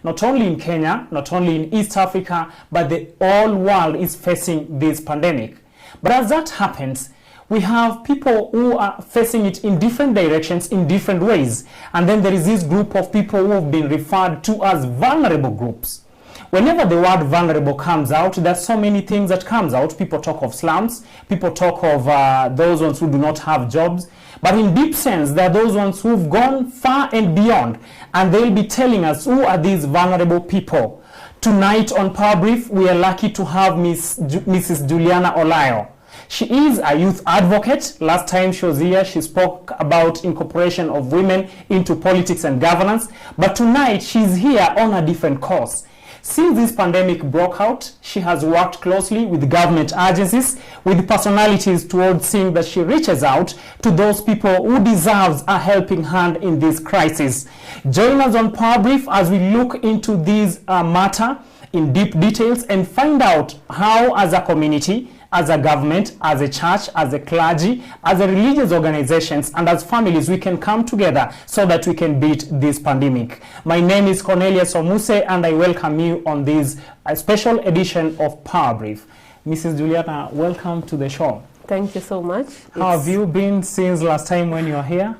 not only in Kenya, not only in East Africa, but the whole world is facing this pandemic. But as that happens, we have people who are facing it in different directions, in different ways. And then there is this group of people who have been referred to as vulnerable groups. Whenever the word vulnerable comes out, there's so many things that comes out. People talk of slums, people talk of those ones who do not have jobs. But in deep sense, there are those ones who've gone far and beyond, and they'll be telling us who are these vulnerable people. Tonight on Power Brief, we are lucky to have Mrs. Juliana Olayo. She is a youth advocate. Last time she was here, she spoke about incorporation of women into politics and governance. But tonight, she's here on a different course. Since this pandemic broke out, she has worked closely with government agencies, with personalities towards seeing that she reaches out to those people who deserve a helping hand in this crisis. Join us on Power Brief as we look into this matter in deep details and find out how, as a community, as a government, as a church, as a clergy, as a religious organizations, and as families, we can come together so that we can beat this pandemic. My name is Cornelius Omuse, and I welcome you on this special edition of Power Brief. Mrs. Juliana, welcome to the show. Thank you so much. How have you been since last time when you were here?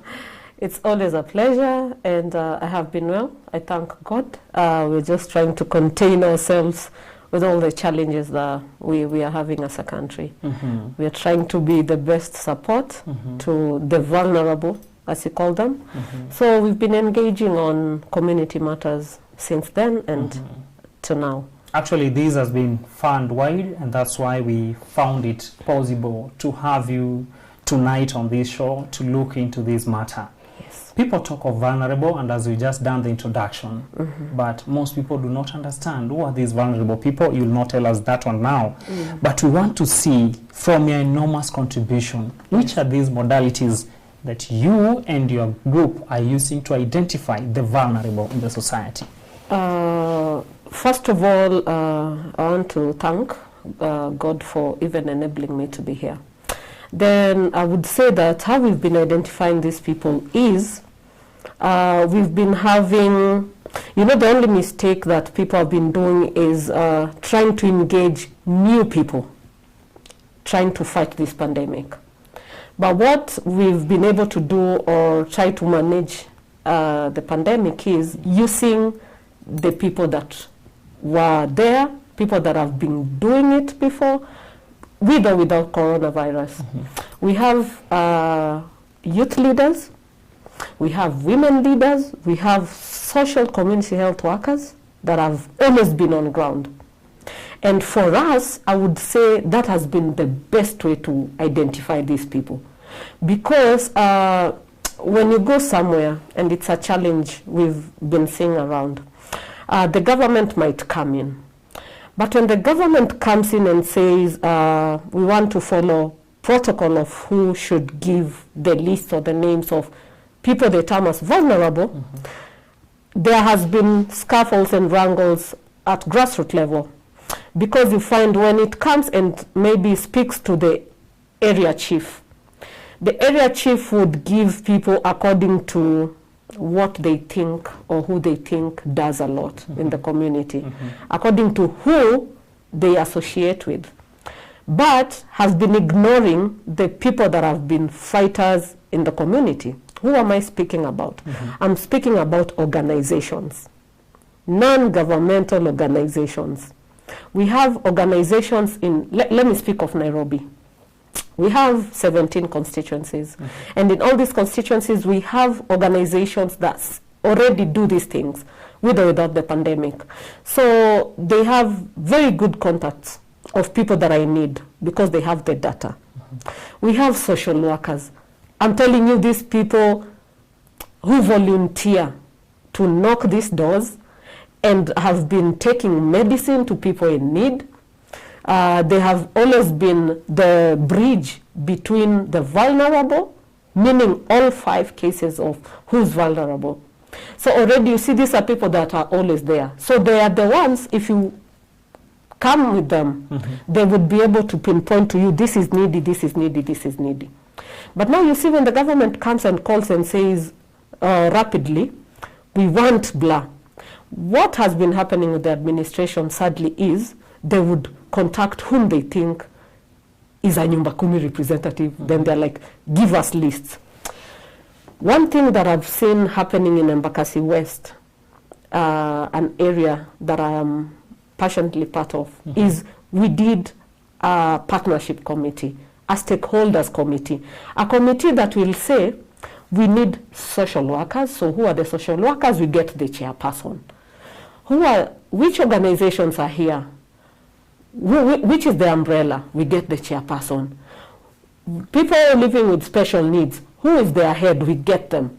It's always a pleasure, and I have been well. I thank God. We're just trying to contain ourselves with all the challenges that we are having as a country. We are trying to be the best support to the vulnerable, as you call them. So we've been engaging on community matters since then and to now. Actually, this has been far and wide, and that's why we found it possible to have you tonight on this show to look into this matter. People talk of vulnerable, and as we just done the introduction, but most people do not understand who are these vulnerable people. You'll not tell us that one now. But we want to see from your enormous contribution, which are these modalities that you and your group are using to identify the vulnerable in the society? First of all, I want to thank God for even enabling me to be here. Then I would say that how we've been identifying these people is we've been having, the only mistake that people have been doing is trying to engage new people, trying to fight this pandemic. But what we've been able to do or try to manage the pandemic is using the people that were there, people that have been doing it before, with or without coronavirus. We have youth leaders, we have women leaders, we have social community health workers that have always been on ground. And for us, I would say that has been the best way to identify these people. Because when you go somewhere, and it's a challenge we've been seeing around, the government might come in. But when the government comes in and says, we want to follow protocol of who should give the list or the names of people they term as vulnerable, there has been scuffles and wrangles at grassroots level. Because you find when it comes and maybe speaks to the area chief, the area chief would give people according to what they think or who they think does a lot in the community, according to who they associate with, but has been ignoring the people that have been fighters in the community. Who am I speaking about? I'm speaking about organizations, non-governmental organizations. We have organizations in, let me speak of Nairobi. We have 17 constituencies. And in all these constituencies, we have organizations that already do these things, with or without the pandemic. So they have very good contacts of people that I need because they have the data. We have social workers. I'm telling you, these people who volunteer to knock these doors and have been taking medicine to people in need. They have always been the bridge between the vulnerable, meaning all 5 cases of who's vulnerable. So already you see these are people that are always there. So they are the ones, if you come with them, they would be able to pinpoint to you, this is needy, this is needy, this is needy. But now you see when the government comes and calls and says rapidly, we want blah. What has been happening with the administration, sadly, is they would contact whom they think is a Nyumba Kumi representative. Then they're like, give us lists. One thing that I've seen happening in Embakasi West, an area that I am passionately part of, is we did a partnership committee, a stakeholders committee, a committee that will say, we need social workers. So who are the social workers? We get the chairperson. Which organizations are here? Which is the umbrella? We get the chairperson. People living with special needs, who is their head? We get them.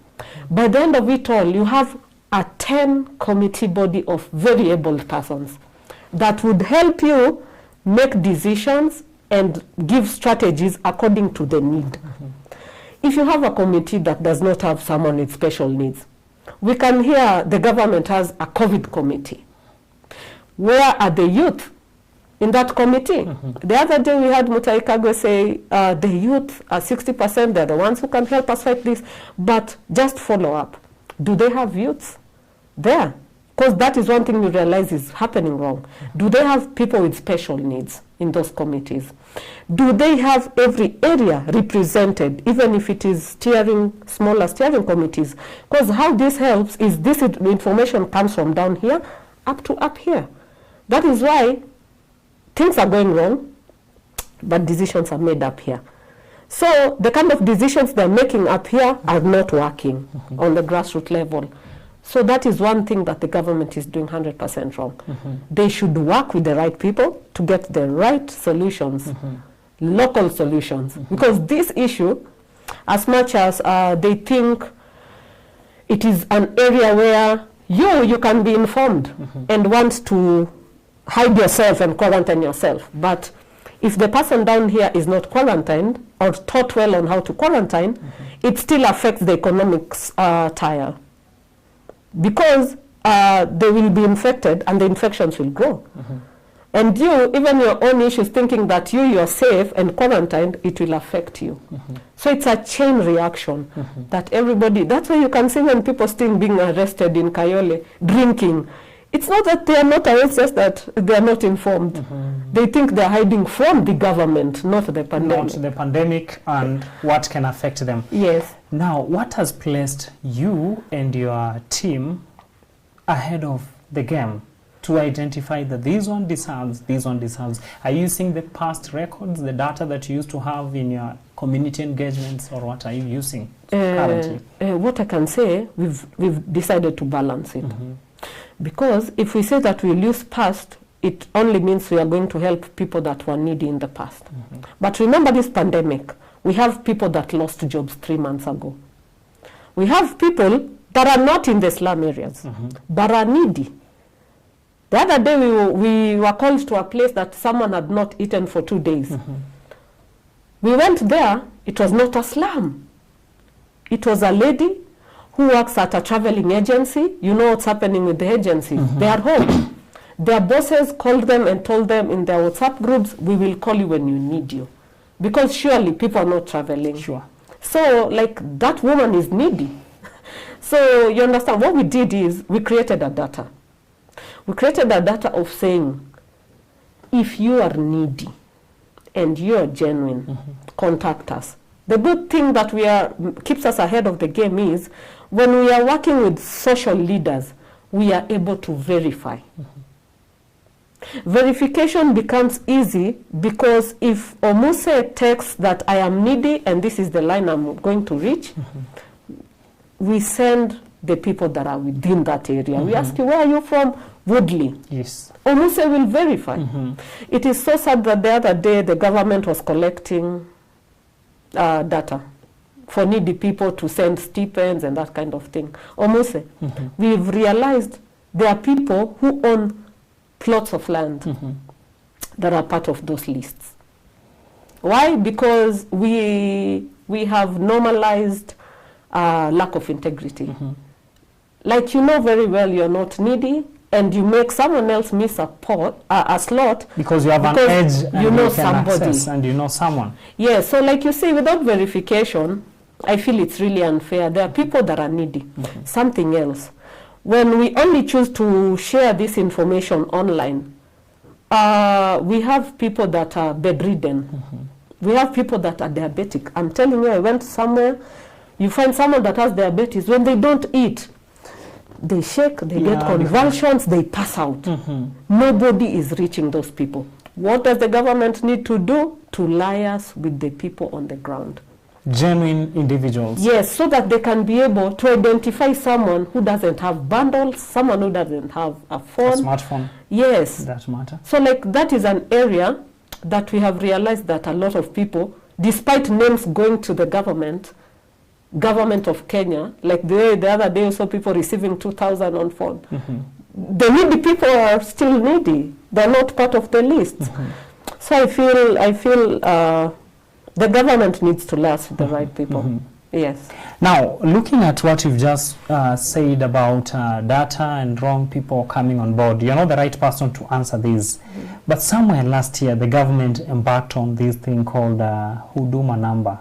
By the end of it all, you have a 10 committee body of very able persons that would help you make decisions and give strategies according to the need. If you have a committee that does not have someone with special needs, we can hear the government has a COVID committee. Where are the youth in that committee? The other day we had Mutahi Kagwe say the youth are 60%, they're the ones who can help us fight this, but just follow up. Do they have youths there? Because that is one thing you realize is happening wrong. Do they have people with special needs in those committees? Do they have every area represented, even if it is smaller steering committees? Because how this helps is this information comes from down here up to up here. That is why things are going wrong, but decisions are made up here. So the kind of decisions they're making up here are not working on the grassroots level. So that is one thing that the government is doing 100% wrong. They should work with the right people to get the right solutions, local solutions. Because this issue, as much as they think it is an area where you can be informed and want to hide yourself and quarantine yourself. But if the person down here is not quarantined or taught well on how to quarantine, it still affects the economics tire. Because they will be infected and the infections will grow. And you, even your own issues, thinking that you're safe and quarantined, it will affect you. So it's a chain reaction that everybody, that's why you can see when people still being arrested in Kayole, drinking. It's not that they are not arrested, it's just that they are not informed. They think they're hiding from the government, not the pandemic. Not the pandemic and what can affect them. Yes. Now, what has placed you and your team ahead of the game to identify that this one deserves, this one deserves? Are you using the past records, the data that you used to have in your community engagements, or what are you using currently? What I can say, we've decided to balance it. Because if we say that we'll use past, it only means we are going to help people that were needy in the past. But remember this pandemic, we have people that lost jobs 3 months ago. We have people that are not in the slum areas, but are needy. The other day we were called to a place that someone had not eaten for 2 days. We went there, it was not a slum. It was a lady who works at a traveling agency. You know what's happening with the agency. They are home. Their bosses called them and told them in their WhatsApp groups, we will call you when you need you. Because surely people are not traveling. Sure. So like that woman is needy. So you understand, what we did is we created a data. We created a data of saying, if you are needy and you are genuine, contact us. The good thing that keeps us ahead of the game is when we are working with social leaders, we are able to verify. Verification becomes easy because if Omuse texts that I am needy and this is the line I'm going to reach, we send the people that are within that area. We ask you, where are you from? Woodley. Yes. Omuse will verify. It is so sad that the other day the government was collecting data for needy people to send stipends and that kind of thing. Omuse, we've realized there are people who own plots of land that are part of those lists. Why? Because we have normalized lack of integrity. Like you know very well you're not needy and you make someone else miss a slot because you have an edge and you know you can somebody access and you know someone. Yeah, so like you say, without verification, I feel it's really unfair. There are people that are needy. Something else. when we only choose to share this information online, we have people that are bedridden. We have people that are diabetic. I'm telling you, I went somewhere, you find someone that has diabetes, when they don't eat, they shake, they get convulsions, they pass out. Nobody is reaching those people. What does the government need to do? To liaise with the people on the ground. Genuine individuals. Yes, so that they can be able to identify someone who doesn't have bundles, someone who doesn't have a phone. A smartphone. Yes. That matter. So like that is an area that we have realized that a lot of people, despite names going to the government of Kenya, like the other day I saw people receiving 2,000 on phone. The needy people are still needy. They're not part of the list. So I feel the government needs to liaise with the right people. Yes. Now, looking at what you've just said about data and wrong people coming on board, you're not the right person to answer this. But somewhere last year, the government embarked on this thing called Huduma number.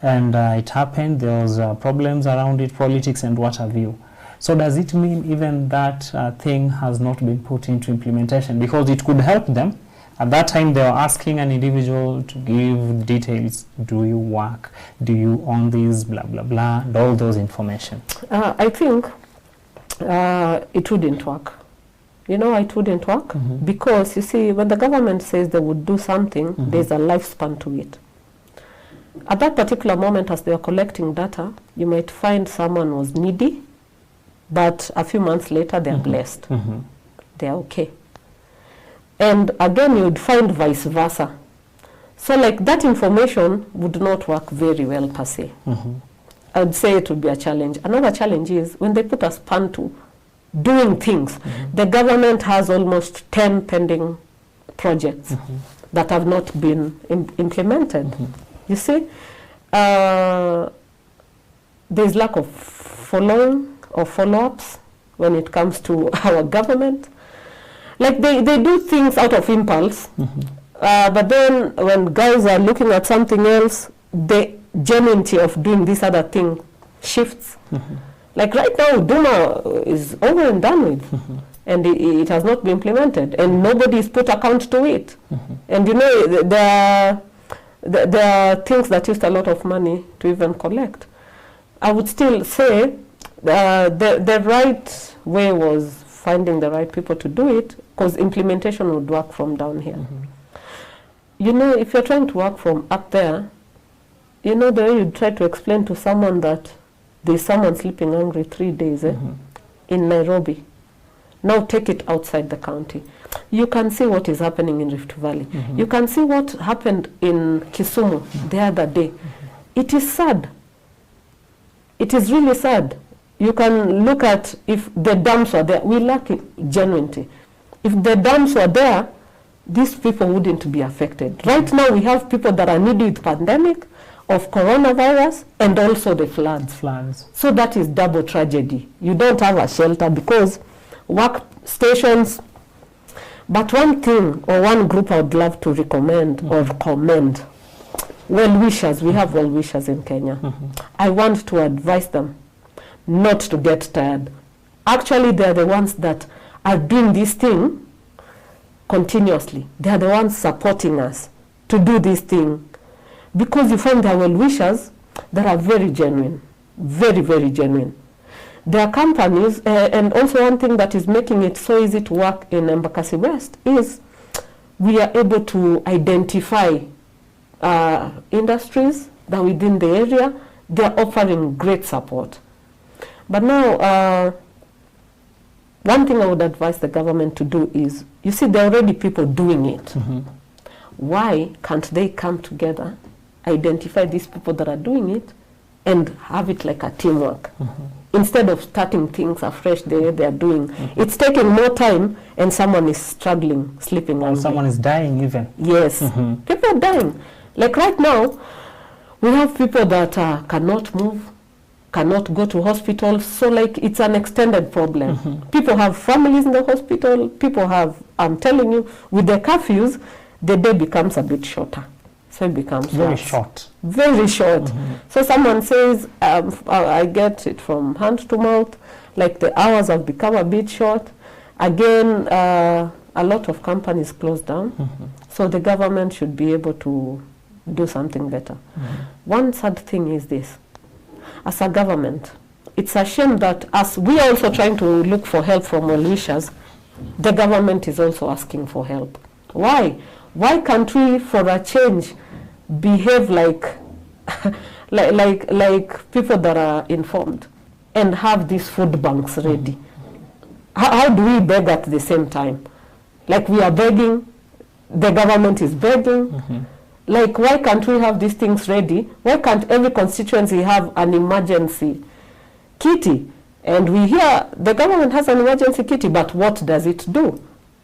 And it happened, there was problems around it, politics and what have you. So does it mean even that thing has not been put into implementation? Because it could help them. At that time, they were asking an individual to give details. Do you work? Do you own this? Blah, blah, blah, and all those information. I think it wouldn't work. You know, it wouldn't work because, you see, when the government says they would do something, there's a lifespan to it. At that particular moment, as they are collecting data, you might find someone was needy, but a few months later, they're blessed. They're okay. And again, you would find vice versa. So like that information would not work very well per se. I would say it would be a challenge. Another challenge is when they put a span to doing things. The government has almost 10 pending projects that have not been implemented. You see, there's lack of following or follow-ups when it comes to our government. Like they do things out of impulse, but then when guys are looking at something else, the genuinity of doing this other thing shifts. Like right now, Duma is over and done with, and it has not been implemented, and nobody is put account to it. And you know, there are things that used a lot of money to even collect. I would still say the right way was finding the right people to do it, because implementation would work from down here. You know, if you're trying to work from up there, you know, the way you try to explain to someone that there's someone sleeping hungry 3 days in Nairobi. Now take it outside the county. You can see what is happening in Rift Valley. You can see what happened in Kisumu the other day. It is sad. It is really sad. You can look at if the dams were there. We lack genuinity. If the dams were there, these people wouldn't be affected. Right now we have people that are needy with pandemic, of coronavirus, and also the floods. So that is double tragedy. You don't have a shelter because workstations. But one thing or one group I would love to recommend or commend, well-wishers. We have well-wishers in Kenya. I want to advise them not to get tired. Actually, they're the ones that are doing this thing continuously. They're the ones supporting us to do this thing. Because you find their well-wishers that are very genuine, very, very genuine. There are companies, and also one thing that is making it so easy to work in Embakasi West is we are able to identify industries that within the area, they are offering great support. But now, one thing I would advise the government to do is, you see, there are already people doing it. Why can't they come together, identify these people that are doing it, and have it like a teamwork? Instead of starting things afresh the way they are doing. It's taking more time, and someone is struggling, sleeping hungry. Someone is dying even. Yes, people are dying. Like right now, we have people that cannot move, cannot go to hospitals, so like it's an extended problem. People have families in the hospital, people have, I'm telling you, with the curfews, the day becomes a bit shorter. So it becomes very short. Very short. So someone says, I get it from hand to mouth, like the hours have become a bit short. Again, a lot of companies closed down, so the government should be able to do something better. One sad thing is this: as a government, it's a shame that as we are also trying to look for help from well-wishers, the government is also asking for help. Why? Why can't we, for a change, behave like like people that are informed and have these food banks ready? How do we beg at the same time? Like we are begging, the government is begging. Like, why can't we have these things ready? Why can't every constituency have an emergency kitty? And we hear the government has an emergency kitty, but what does it do?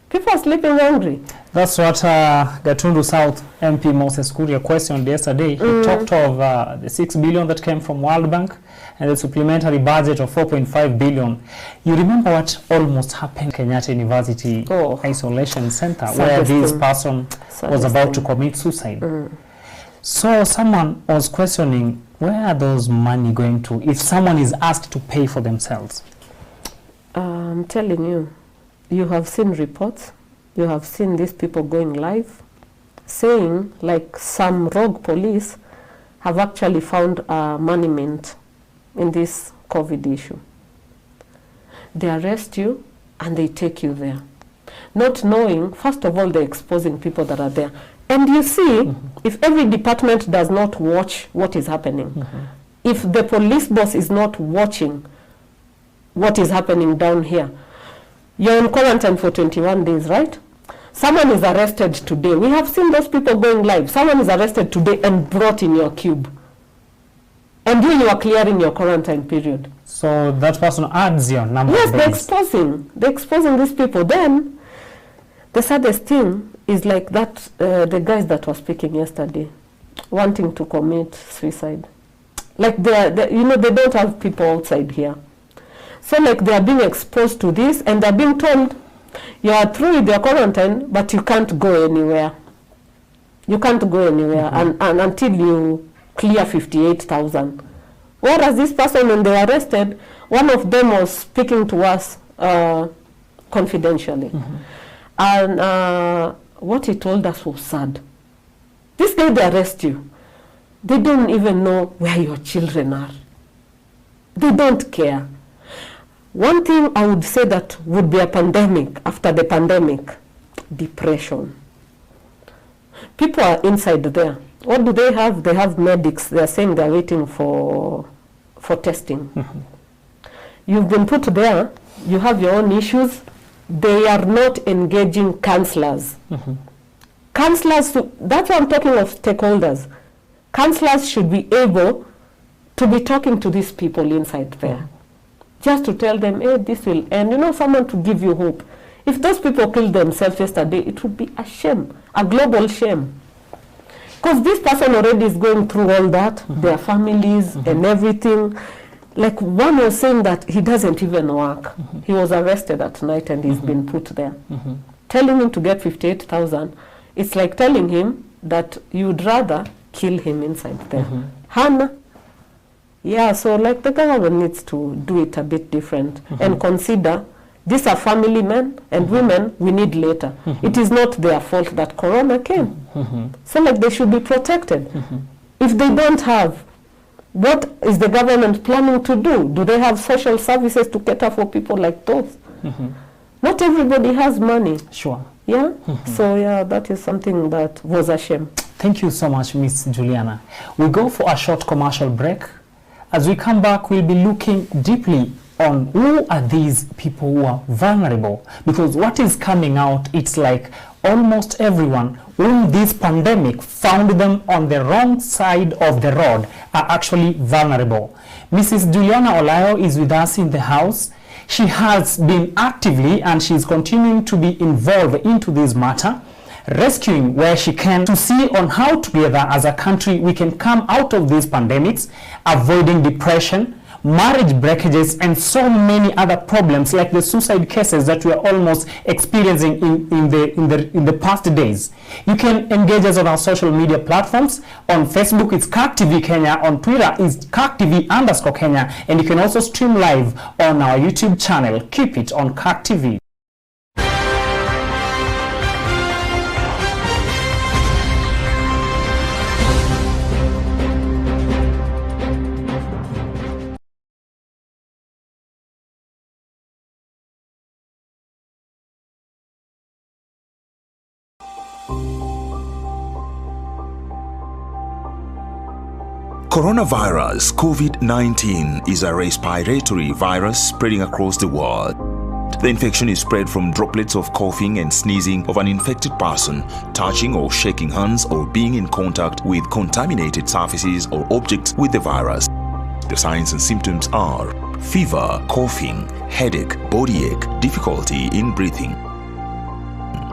People are sleeping hungry. That's what Gatundu South MP Moses Kuria questioned yesterday. He talked of the 6 billion that came from World Bank and the supplementary budget of 4.5 billion. You remember what almost happened at Kenyatta University Isolation Center, where this person was about to commit suicide. So someone was questioning, where are those money going to if someone is asked to pay for themselves? I'm telling you, you have seen reports, you have seen these people going live, saying like some rogue police have actually found a money mint in this COVID issue. They arrest you and they take you there, not knowing, first of all, they're exposing people that are there. And you see, if every department does not watch what is happening, if the police boss is not watching what is happening down here, you're in quarantine for 21 days, right? Someone is arrested today. We have seen those people going live. Someone is arrested today and brought in your cube. And you are clearing your quarantine period. So that person adds your number. Yes, they're exposing these people. Then, the saddest thing is like that, the guys that were speaking yesterday, wanting to commit suicide. Like they don't have people outside here. So like they are being exposed to this and they're being told, you are through with your quarantine, but you can't go anywhere. You can't go anywhere and until you clear 58,000. Whereas this person, when they were arrested, one of them was speaking to us confidentially. And what he told us was sad. This day they arrest you. They don't even know where your children are. They don't care. One thing I would say that would be a pandemic, after the pandemic, depression. People are inside there. What do they have? They have medics. They are saying they're waiting for testing. You've been put there. You have your own issues. They are not engaging counselors. Counselors, that's why I'm talking of stakeholders. Counselors should be able to be talking to these people inside there. Just to tell them, hey, this will end. You know, someone to give you hope. If those people killed themselves yesterday, it would be a shame, a global shame. Because this person already is going through all that, their families and everything. Like one was saying that he doesn't even work. He was arrested at night and he's been put there. Telling him to get 58,000, it's like telling him that you'd rather kill him inside there. Hannah. Yeah, so like the government needs to do it a bit different and consider these are family men and women we need later. It is not their fault that corona came. So like they should be protected. If they don't have, what is the government planning to do? Do they have social services to cater for people like those? Not everybody has money. Sure. Yeah? So yeah, that is something that was a shame. Thank you so much, Miss Juliana. We go for a short commercial break. As we come back, we'll be looking deeply on who are these people who are vulnerable. Because what is coming out, it's like almost everyone whom this pandemic found them on the wrong side of the road are actually vulnerable. Mrs. Juliana Olayo is with us in the house. She has been actively and she's continuing to be involved into this matter, rescuing where she can to see on how together as a country we can come out of these pandemics, avoiding depression, marriage breakages, and so many other problems like the suicide cases that we are almost experiencing in the past days. You can engage us on our social media platforms. On Facebook, it's CAC TV Kenya. On Twitter, it's CAC TV_Kenya. And you can also stream live on our YouTube channel. Keep it on CAC TV. Coronavirus COVID-19 is a respiratory virus spreading across the world. The infection is spread from droplets of coughing and sneezing of an infected person, touching or shaking hands, or being in contact with contaminated surfaces or objects with the virus. The signs and symptoms are fever, coughing, headache, body ache, difficulty in breathing.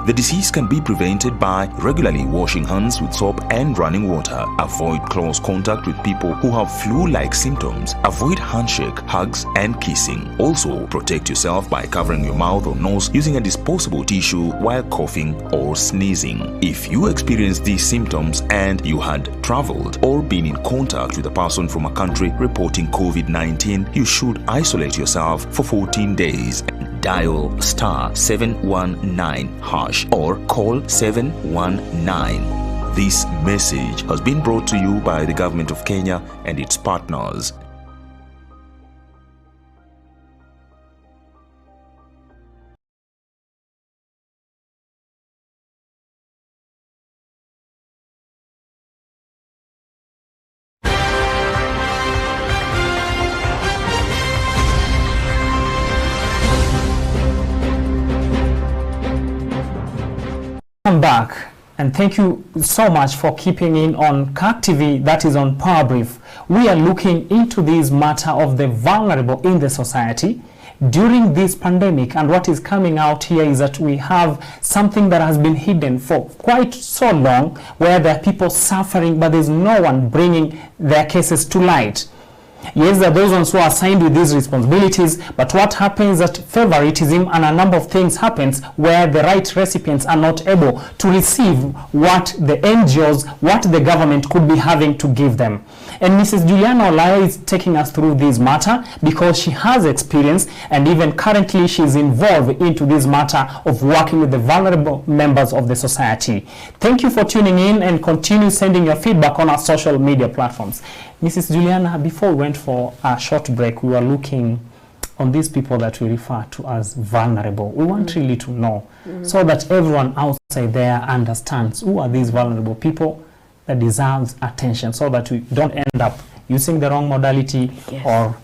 The disease can be prevented by regularly washing hands with soap and running water. Avoid close contact with people who have flu-like symptoms. Avoid handshake, hugs, and kissing. Also, protect yourself by covering your mouth or nose using a disposable tissue while coughing or sneezing. If you experience these symptoms and you had traveled or been in contact with a person from a country reporting COVID-19, you should isolate yourself for 14 days. Dial *719# or call 719. This message has been brought to you by the Government of Kenya and its partners. Welcome back, and thank you so much for keeping in on CAC TV, that is on Power Brief. We are looking into this matter of the vulnerable in the society during this pandemic, and what is coming out here is that we have something that has been hidden for quite so long, where there are people suffering but there's no one bringing their cases to light. Yes, there are those ones who are assigned with these responsibilities, but what happens is that favoritism and a number of things happens where the right recipients are not able to receive what the NGOs, what the government could be having to give them. And Mrs. Juliana Olaya is taking us through this matter because she has experience, and even currently she is involved into this matter of working with the vulnerable members of the society. Thank you for tuning in, and continue sending your feedback on our social media platforms. Mrs. Juliana, before we went for a short break, we were looking on these people that we refer to as vulnerable. We want really to know so that everyone outside there understands who are these vulnerable people that deserves attention, so that we don't end up using the wrong modality or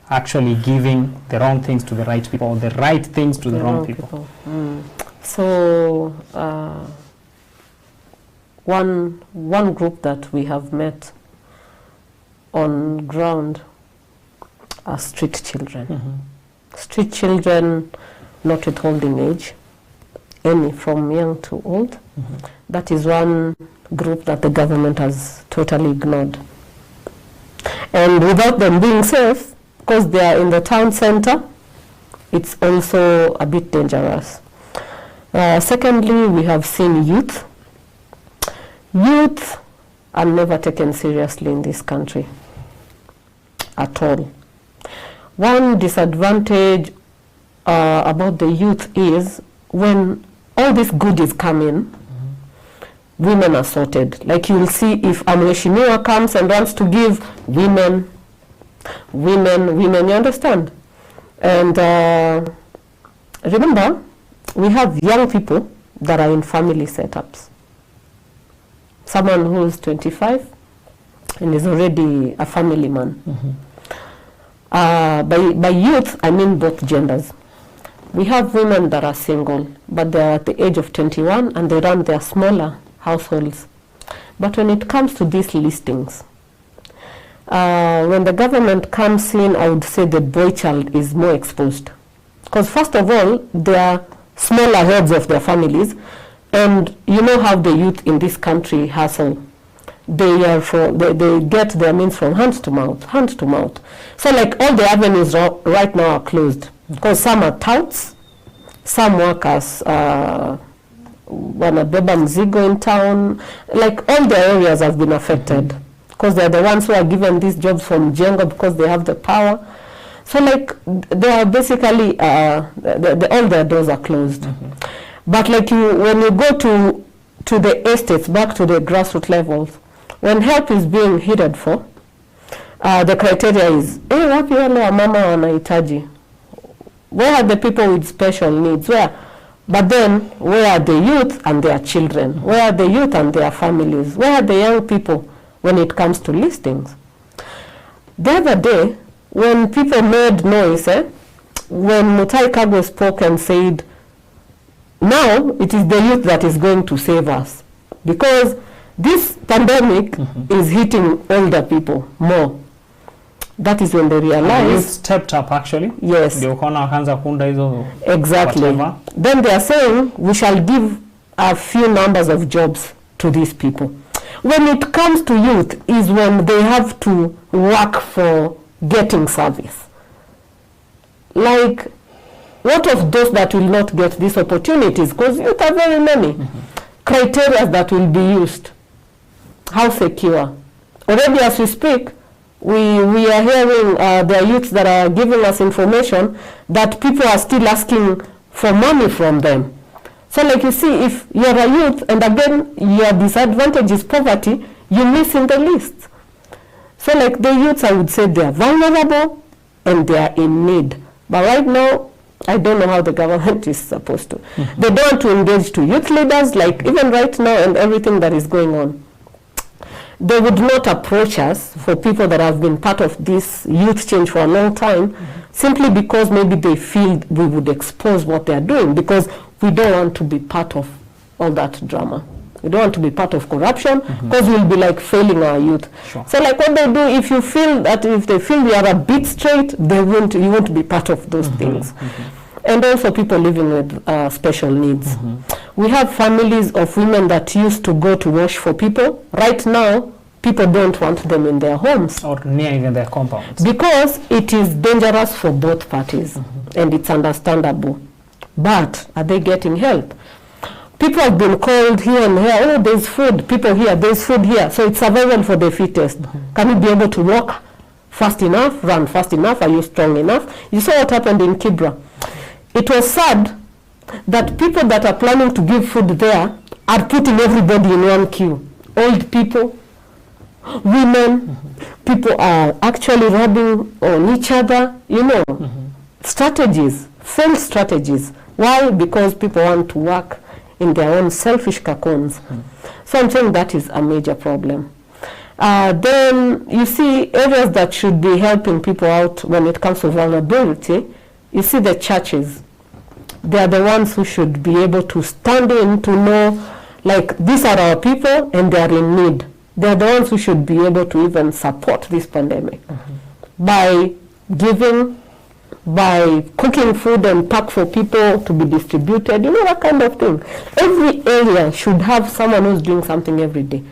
actually giving the wrong things to the right people, or the right things to the wrong people. So one group that we have met on ground are street children. Street children not with holding age, any from young to old. That is one group that the government has totally ignored. And without them being safe, because they are in the town center, it's also a bit dangerous. Secondly, we have seen youth. Youth are never taken seriously in this country at all. One disadvantage about the youth is when all this good is coming, women are sorted. Like you'll see, if a mheshimiwa comes and wants to give women, you understand? And remember, we have young people that are in family setups. Someone who's 25 and is already a family man. By youth, I mean both genders. We have women that are single, but they're at the age of 21 and they run their smaller households. But when it comes to these listings, when the government comes in, I would say the boy child is more exposed. Because first of all, they are smaller heads of their families, and you know how the youth in this country hustle. they get their means from hand to mouth. So like all the avenues right now are closed because some are touts, some work as wanabeba mzigo in town, like all the areas have been affected because they're the ones who are given these jobs from Jengo because they have the power. So like they are basically all their doors are closed. But like when you go to the estates, back to the grassroots levels, when help is being headed for, the criteria is, wapi wale wa mama wanahitaji? Where are the people with special needs? Where? But then, where are the youth and their children? Where are the youth and their families? Where are the young people when it comes to listings? The other day, when people made noise, when Mutahi Kagwe spoke and said, now it is the youth that is going to save us. Because this pandemic is hitting older people more. That is when they realize. You stepped up actually. Yes. Exactly. Whatever. Then they are saying we shall give a few numbers of jobs to these people. When it comes to youth is when they have to work for getting service. Like, what of those that will not get these opportunities? Because youth are very many. Criteria that will be used. How secure? Already as we speak, we are hearing there are youths that are giving us information that people are still asking for money from them. So like you see, if you're a youth and again your disadvantage is poverty, you miss in the list. So like the youths, I would say they are vulnerable and they are in need. But right now, I don't know how the government is supposed to. They don't want to engage to youth leaders, like even right now and everything that is going on. They would not approach us for people that have been part of this youth change for a long time, simply because maybe they feel we would expose what they are doing, because we don't want to be part of all that drama. We don't want to be part of corruption, because we'll be like failing our youth. Sure. So like what they do, if you feel that, if they feel we are a bit straight, you won't be part of those things. And also people living with special needs. We have families of women that used to go to wash for people. Right now, people don't want them in their homes. Or near even their compounds. Because it is dangerous for both parties. And it's understandable. But are they getting help? People have been called here and here. Oh, there's food. People here, there's food here. So it's survival for the fittest. Can you be able to walk fast enough, run fast enough? Are you strong enough? You saw what happened in Kibra. It was sad that people that are planning to give food there are putting everybody in one queue. Old people, women, people are actually rubbing on each other, strategies, failed strategies. Why? Because people want to work in their own selfish cocoons. So I'm saying that is a major problem. Then you see areas that should be helping people out when it comes to vulnerability. You see the churches. They are the ones who should be able to stand in to know, like, these are our people and they are in need. They are the ones who should be able to even support this pandemic by giving, by cooking food and pack for people to be distributed, that kind of thing. Every area should have someone who's doing something every day.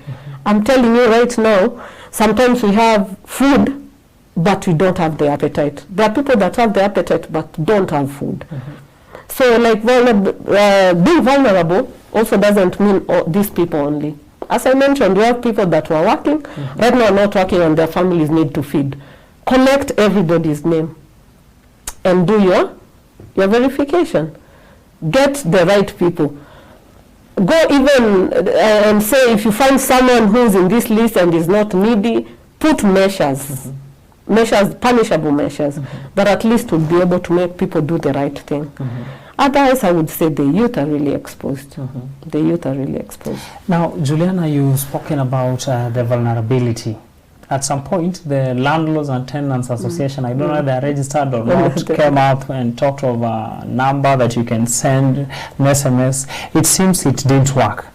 I'm telling you right now, sometimes we have food, but we don't have the appetite. There are people that have the appetite but don't have food. So like being vulnerable also doesn't mean these people only. As I mentioned, we have people that were working, right now not working, and their families need to feed. Collect everybody's name and do your verification. Get the right people. Go even and say, if you find someone who's in this list and is not needy, put measures. Measures, punishable measures, that at least will be able to make people do the right thing. Otherwise, I would say the youth are really exposed. The youth are really exposed. Now, Juliana, you've spoken about the vulnerability. At some point, the Landlords and Tenants Association, I don't know if they're registered or not, came up and talked of a number that you can send an SMS. It seems it didn't work.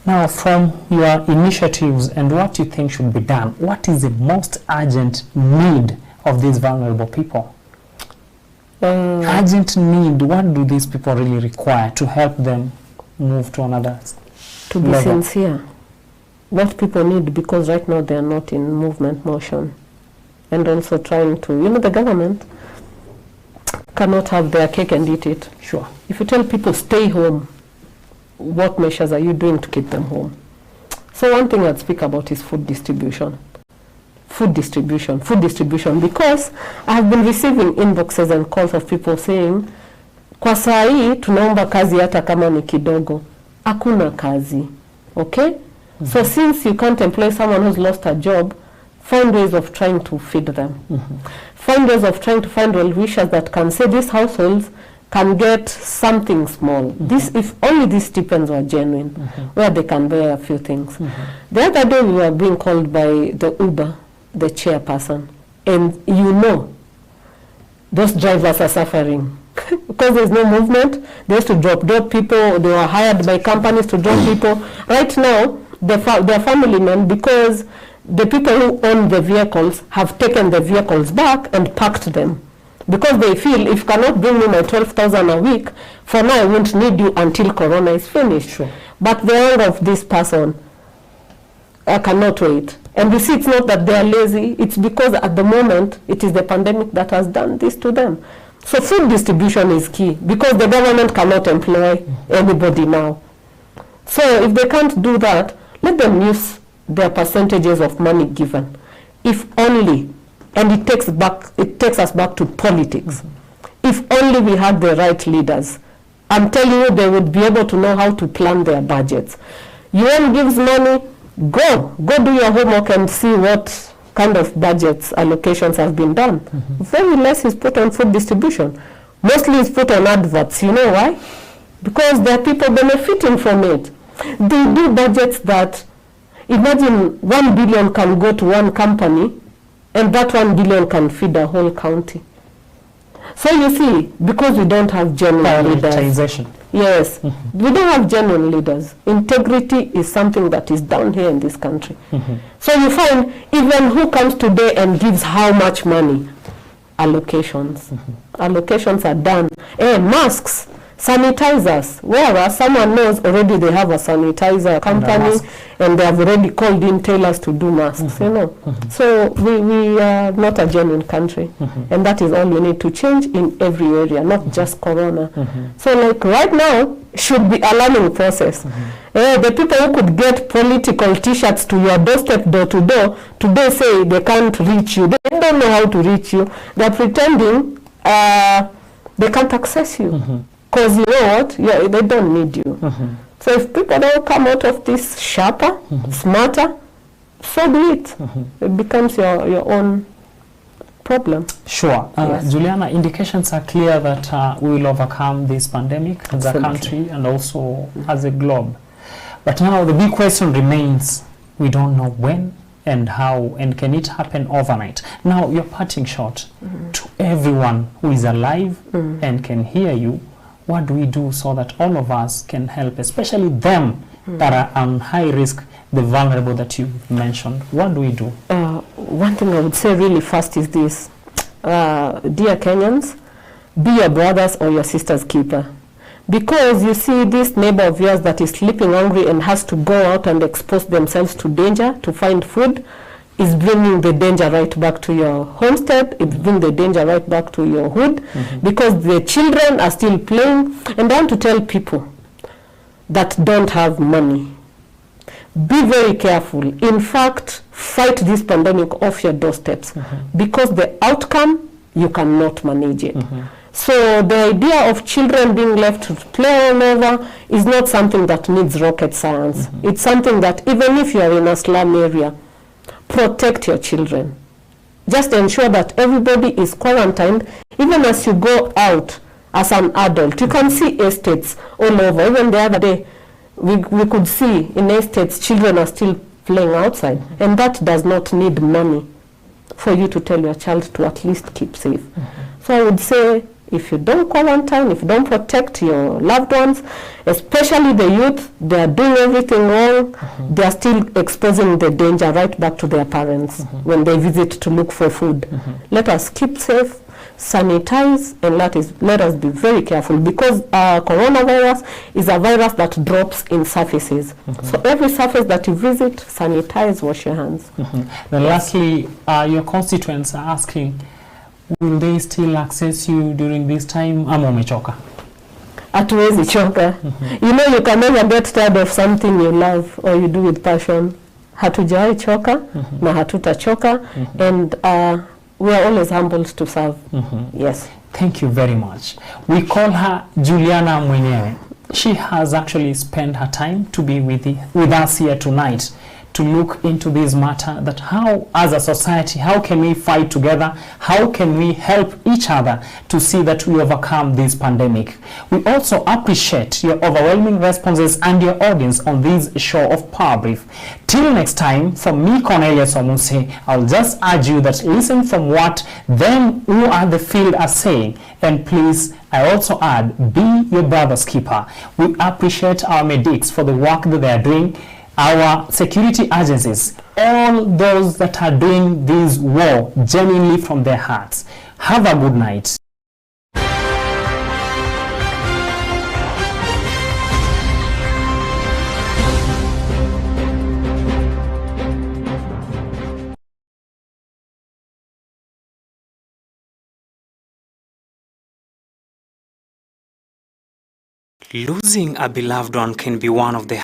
Now, from your initiatives and what you think should be done, what is the most urgent need of these vulnerable people? Urgent need, what do these people really require to help them move to another To be level? sincere. what people need, because right now they are not in movement motion. And also trying to, the government cannot have their cake and eat it. Sure. If you tell people stay home, what measures are you doing to keep them home? So one thing I'd speak about is food distribution. Food distribution, because I have been receiving inboxes and calls of people saying, kwa saa hii tunaomba kazi hata kama ni kidogo. Hakuna kazi. Okay? So since you can't employ someone who's lost a job, find ways of trying to feed them. Find ways of trying to find well-wishers that can say these households can get something small. This, if only these stipends were genuine, where they can buy a few things. The other day we were being called by the Uber, the chairperson, and those drivers are suffering because there's no movement. They used to drop people. They were hired by companies to drop people. Right now, they're family men, because the people who own the vehicles have taken the vehicles back and parked them, because they feel, if you cannot bring me my 12,000 a week, for now I won't need you until Corona is finished. Sure. But the owner of this person, I cannot wait. And you see, it's not that they are lazy, it's because at the moment, it is the pandemic that has done this to them. So food distribution is key, because the government cannot employ anybody now. So if they can't do that, let them use their percentages of money given. If only, and it takes us back to politics. If only we had the right leaders, I'm telling you, they would be able to know how to plan their budgets. UN gives money, go do your homework and see what kind of budgets allocations have been done. Very less is put on food distribution. Mostly is put on adverts. You know why? Because there are people benefiting from it. They do budgets that, imagine 1 billion can go to one company, and that 1 billion can feed a whole county. So you see, because we don't have genuine leaders. Yes, we don't have genuine leaders. Integrity is something that is down here in this country. So you find, even who comes today and gives how much money? Allocations. Allocations are done. Masks, sanitizers, whereas someone knows already they have a sanitizer company and they have already called in tailors to do masks, So we are not a genuine country, and that is all we need to change in every area, not just Corona. So like right now, should be a learning process. The people who could get political t-shirts to your doorstep, door to door, today say they can't reach you. They don't know how to reach you. They're pretending they can't access you. Because you know what? Yeah, they don't need you. So if people don't come out of this sharper, smarter, so be it. It becomes your own problem. Sure. Yes. Juliana, indications are clear that we will overcome this pandemic as a country and also as a globe. But now the big question remains, we don't know when and how, and can it happen overnight? Now, your parting shot to everyone who is alive and can hear you. What do we do so that all of us can help, especially them that are on high risk, the vulnerable that you mentioned? What do we do? One thing I would say really fast is this. Dear Kenyans, be your brother's or your sister's keeper. Because you see this neighbor of yours that is sleeping hungry and has to go out and expose themselves to danger to find food, is bringing the danger right back to your homestead, it's bringing the danger right back to your hood, because the children are still playing. And I want to tell people that don't have money, be very careful. In fact, fight this pandemic off your doorsteps, because the outcome, you cannot manage it. So the idea of children being left to play all over is not something that needs rocket science. It's something that even if you are in a slum area, protect your children. Just ensure that everybody is quarantined. Even as you go out as an adult, you can see estates all over. Even the other day, we could see in estates children are still playing outside, and that does not need money for you to tell your child to at least keep safe. So I would say, if you don't quarantine, if you don't protect your loved ones, especially the youth, they are doing everything wrong. They are still exposing the danger right back to their parents when they visit to look for food. Let us keep safe, sanitize, and let us be very careful, because coronavirus is a virus that drops in surfaces. So every surface that you visit, sanitize, wash your hands. Then lastly, your constituents are asking, will they still access you during this time? Ama umechoka? Hatuwezi choka. You know, you can never get tired of something you love or you do with passion. Hatujawahi choka na hatutachoka, and we are always humbled to serve. Yes. Thank you very much. We call her Juliana mwenyewe. She has actually spent her time to be with us here tonight to look into this matter, that how as a society, how can we fight together, how can we help each other to see that we overcome this pandemic. We also appreciate your overwhelming responses and your audience on this show of Power Brief. Till next time, from me, Cornelius Omuse, I'll just urge you that listen from what them who are the field are saying, and please, I also add, be your brother's keeper. We appreciate our medics for the work that they are doing, our security agencies, all those that are doing this war genuinely from their hearts. Have a good night. Losing a beloved one can be one of the